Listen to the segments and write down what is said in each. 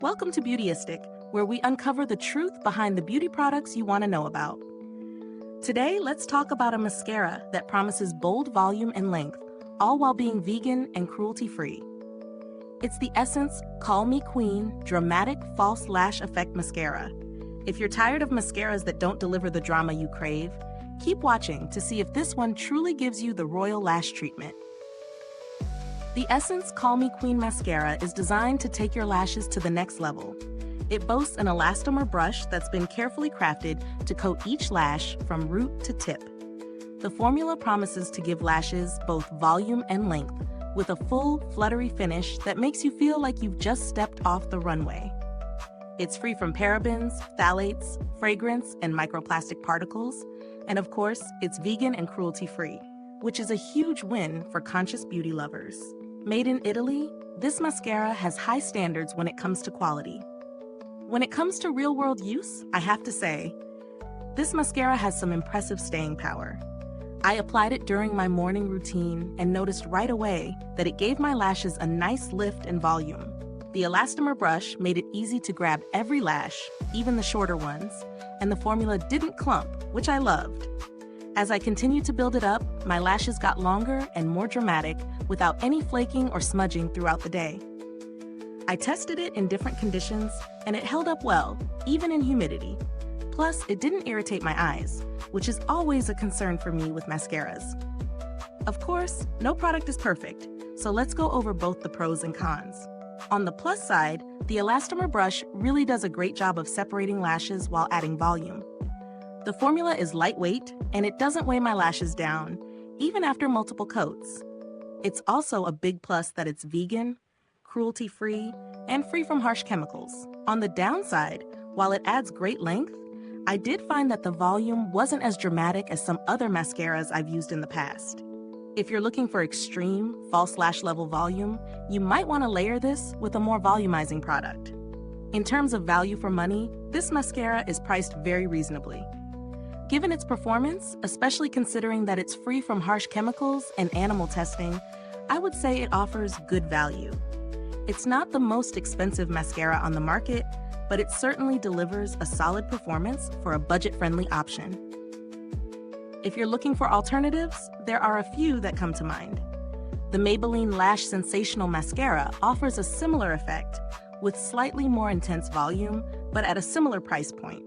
Welcome to Beautyistic, where we uncover the truth behind the beauty products you want to know about. Today, let's talk about a mascara that promises bold volume and length, all while being vegan and cruelty-free. It's the Essence Call Me Queen Dramatic False Lash Effect Mascara. If you're tired of mascaras that don't deliver the drama you crave, keep watching to see if this one truly gives you the royal lash treatment. The Essence Call Me Queen Mascara is designed to take your lashes to the next level. It boasts an elastomer brush that's been carefully crafted to coat each lash from root to tip. The formula promises to give lashes both volume and length, with a full, fluttery finish that makes you feel like you've just stepped off the runway. It's free from parabens, phthalates, fragrance, and microplastic particles, and of course, it's vegan and cruelty-free, which is a huge win for conscious beauty lovers. Made in Italy, this mascara has high standards when it comes to quality. When it comes to real-world use, I have to say, this mascara has some impressive staying power. I applied it during my morning routine and noticed right away that it gave my lashes a nice lift and volume. The elastomer brush made it easy to grab every lash, even the shorter ones, and the formula didn't clump, which I loved. As I continued to build it up, my lashes got longer and more dramatic without any flaking or smudging throughout the day. I tested it in different conditions, and it held up well, even in humidity. Plus, it didn't irritate my eyes, which is always a concern for me with mascaras. Of course, no product is perfect, so let's go over both the pros and cons. On the plus side, the elastomer brush really does a great job of separating lashes while adding volume. The formula is lightweight, and it doesn't weigh my lashes down, even after multiple coats. It's also a big plus that it's vegan, cruelty-free, and free from harsh chemicals. On the downside, while it adds great length, I did find that the volume wasn't as dramatic as some other mascaras I've used in the past. If you're looking for extreme, false lash level volume, you might want to layer this with a more volumizing product. In terms of value for money, this mascara is priced very reasonably. Given its performance, especially considering that it's free from harsh chemicals and animal testing, I would say it offers good value. It's not the most expensive mascara on the market, but it certainly delivers a solid performance for a budget-friendly option. If you're looking for alternatives, there are a few that come to mind. The Maybelline Lash Sensational Mascara offers a similar effect, with slightly more intense volume, but at a similar price point.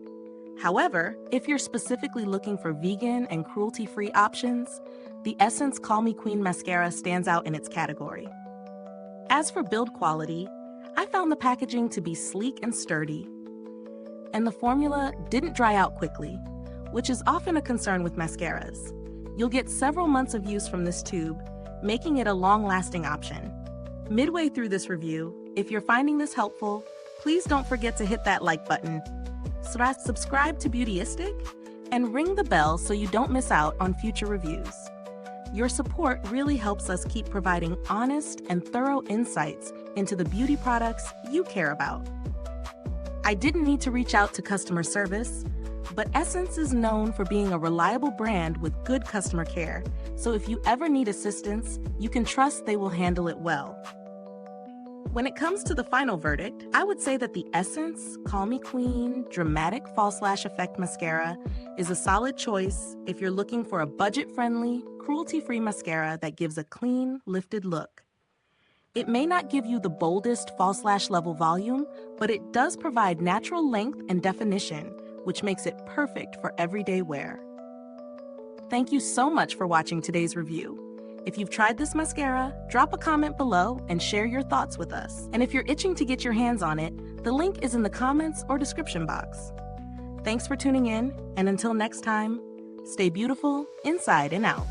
However, if you're specifically looking for vegan and cruelty-free options, the Essence Call Me Queen Mascara stands out in its category. As for build quality, I found the packaging to be sleek and sturdy, and the formula didn't dry out quickly, which is often a concern with mascaras. You'll get several months of use from this tube, making it a long-lasting option. Midway through this review, if you're finding this helpful, please don't forget to hit that like button, subscribe to Beautyistic, and ring the bell so you don't miss out on future reviews. Your support really helps us keep providing honest and thorough insights into the beauty products you care about. I didn't need to reach out to customer service, but Essence is known for being a reliable brand with good customer care, so if you ever need assistance, you can trust they will handle it well. When it comes to the final verdict, I would say that the Essence Call Me Queen Dramatic False Lash Effect Mascara is a solid choice if you're looking for a budget-friendly, cruelty-free mascara that gives a clean, lifted look. It may not give you the boldest false lash level volume, but it does provide natural length and definition, which makes it perfect for everyday wear. Thank you so much for watching today's review. If you've tried this mascara, drop a comment below and share your thoughts with us. And if you're itching to get your hands on it, the link is in the comments or description box. Thanks for tuning in, and until next time, stay beautiful inside and out.